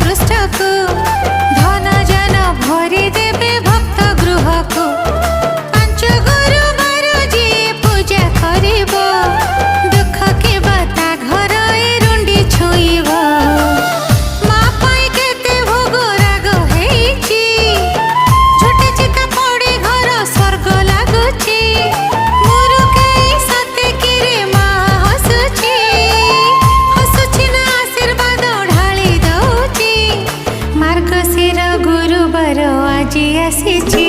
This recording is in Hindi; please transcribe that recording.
पृष्ठ को धन जन भरी देवे भक्त गृह को पांच गुरुवार जी पूजा करिब दुख के बाता घर ए रुंडी छुईब माँ पाई केते भोग राग हेची झुटे चिता पड़े घर स्वर्ग लागुची मुरुके सते किरे माँ हसुची हसुची ना आशीर्वाद ढाली दउची मार्गशीर गुरुवार आज आसीची।